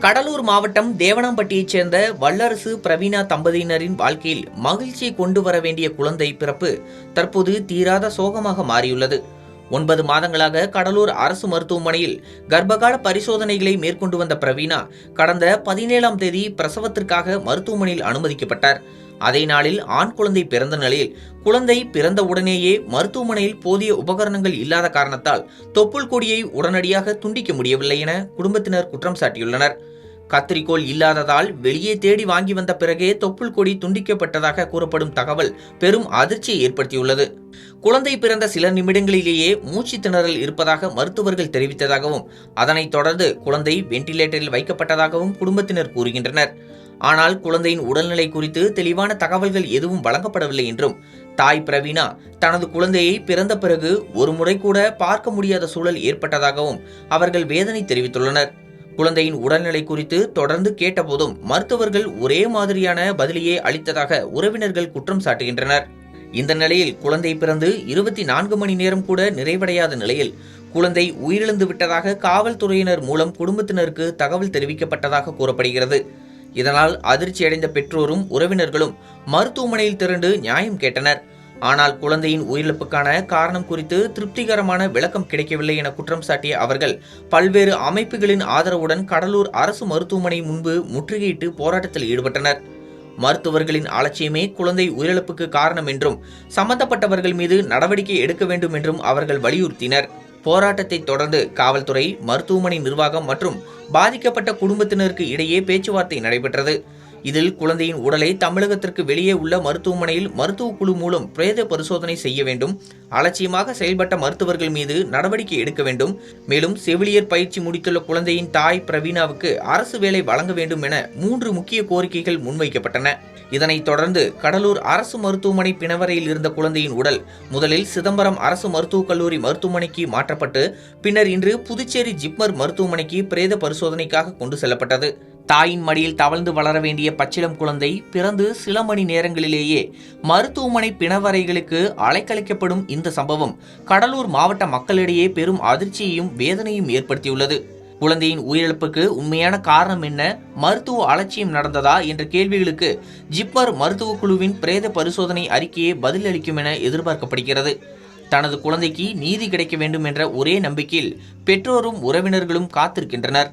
கடலூர் மாவட்டம் தேவனாம்பட்டியைச் சேர்ந்த வல்லரசு பிரவீனா தம்பதியினரின் வாழ்க்கையில் மகிழ்ச்சியை கொண்டு வர வேண்டிய குழந்தை பிறப்பு தற்போது தீராத சோகமாக மாறியுள்ளது. 9 மாதங்களாக கடலூர் அரசு மருத்துவமனையில் கர்ப்பகால பரிசோதனைகளை மேற்கொண்டு வந்த பிரவீனா கடந்த 17ஆம் தேதி பிரசவத்திற்காக மருத்துவமனையில் அனுமதிக்கப்பட்டார். அதே நாளில் ஆண் குழந்தை பிறந்த நிலையில் குழந்தை பிறந்த உடனேயே மருத்துவமனையில் போதிய உபகரணங்கள் இல்லாத காரணத்தால் தொப்புள் கொடியை உடனடியாக துண்டிக்க முடியவில்லை என குடும்பத்தினர் குற்றம் சாட்டியுள்ளனர். கத்திரிக்கோள் இல்லாததால் வெளியே தேடி வாங்கி வந்த பிறகே தொப்புள் கொடி துண்டிக்கப்பட்டதாக கூறப்படும் தகவல் பெரும் அதிர்ச்சியை ஏற்படுத்தியுள்ளது. குழந்தை பிறந்த சில நிமிடங்களிலேயே மூச்சு திணறல் இருப்பதாக மருத்துவர்கள் தெரிவித்ததாகவும் அதனைத் தொடர்ந்து குழந்தை வெண்டிலேட்டரில் வைக்கப்பட்டதாகவும் குடும்பத்தினர் கூறுகின்றனர். ஆனால் குழந்தையின் உடல்நிலை குறித்து தெளிவான தகவல்கள் எதுவும் வழங்கப்படவில்லை என்றும் தாய் பிரவீனா தனது குழந்தையை பிறந்த பிறகு ஒரு முறை கூட பார்க்க முடியாத சூழல் ஏற்பட்டதாகவும் அவர்கள் வேதனை தெரிவித்துள்ளனர். குழந்தையின் உடல்நிலை குறித்து தொடர்ந்து கேட்டபோதும் மருத்துவர்கள் ஒரே மாதிரியான பதிலையே அளித்ததாக உறவினர்கள் குற்றம் சாட்டுகின்றனர். இந்த நிலையில் குழந்தை பிறந்து 24 மணி நேரம் கூட நிறைவடையாத நிலையில் குழந்தை உயிரிழந்து விட்டதாக காவல்துறையினர் மூலம் குடும்பத்தினருக்கு தகவல் தெரிவிக்கப்பட்டதாக கூறப்படுகிறது. இதனால் அதிர்ச்சியடைந்த பெற்றோரும் உறவினர்களும் மருத்துவமனையில் திரண்டு நியாயம் கேட்டனர். ஆனால் குழந்தையின் உயிரிழப்புக்கான காரணம் குறித்து திருப்திகரமான விளக்கம் கிடைக்கவில்லை என குற்றம் சாட்டிய அவர்கள் பல்வேறு அமைப்புகளின் ஆதரவுடன் கடலூர் அரசு மருத்துவமனை முன்பு முற்றுகையிட்டு போராட்டத்தில் ஈடுபட்டனர். மருத்துவர்களின் அலட்சியமே குழந்தை உயிரிழப்புக்கு காரணம் என்றும் சம்பந்தப்பட்டவர்கள் மீது நடவடிக்கை எடுக்க வேண்டும் என்றும் அவர்கள் வலியுறுத்தினர். போராட்டத்தை தொடர்ந்து காவல்துறை, மருத்துவமனை நிர்வாகம் மற்றும் பாதிக்கப்பட்ட குடும்பத்தினருக்கு இடையே பேச்சுவார்த்தை நடைபெற்றது. இதில் குழந்தையின் உடலை தமிழகத்திற்கு வெளியே உள்ள மருத்துவமனையில் மருத்துவ குழு மூலம் பிரேத பரிசோதனை செய்ய வேண்டும், அலட்சியமாக செயல்பட்ட மருத்துவர்கள் மீது நடவடிக்கை எடுக்க வேண்டும், மேலும் செவிலியர் பயிற்சி முடித்துள்ள குழந்தையின் தாய் பிரவீனாவுக்கு அரசு வேலை வழங்க வேண்டும் என 3 முக்கிய கோரிக்கைகள் முன்வைக்கப்பட்டன. இதனைத் தொடர்ந்து கடலூர் அரசு மருத்துவமனை பிணவரையில் இருந்த குழந்தையின் உடல் முதலில் சிதம்பரம் அரசு மருத்துவக் கல்லூரி மருத்துவமனைக்கு மாற்றப்பட்டு பின்னர் இன்று புதுச்சேரி ஜிப்மர் மருத்துவமனைக்கு பிரேத பரிசோதனைக்காக கொண்டு செல்லப்பட்டது. தாயின் மடியில் தவழ்ந்து வளர வேண்டிய பச்சிளம் குழந்தை பிறந்து சில மணி நேரங்களிலேயே மருத்துவமனை பிணவரைகளுக்கு அலைக்கழிக்கப்படும் இந்த சம்பவம் கடலூர் மாவட்ட மக்களிடையே பெரும் அதிர்ச்சியையும் வேதனையும் ஏற்படுத்தியுள்ளது. குழந்தையின் உயிரிழப்புக்கு உண்மையான காரணம் என்ன, மருத்துவ அலட்சியம் நடந்ததா என்ற கேள்விகளுக்கு ஜிப்மர் மருத்துவக் குழுவின் பிரேத பரிசோதனை அறிக்கையே பதிலளிக்கும் என எதிர்பார்க்கப்படுகிறது. தனது குழந்தைக்கு நீதி கிடைக்க வேண்டும் என்ற ஒரே நம்பிக்கையில் பெற்றோரும் உறவினர்களும் காத்திருக்கின்றனர்.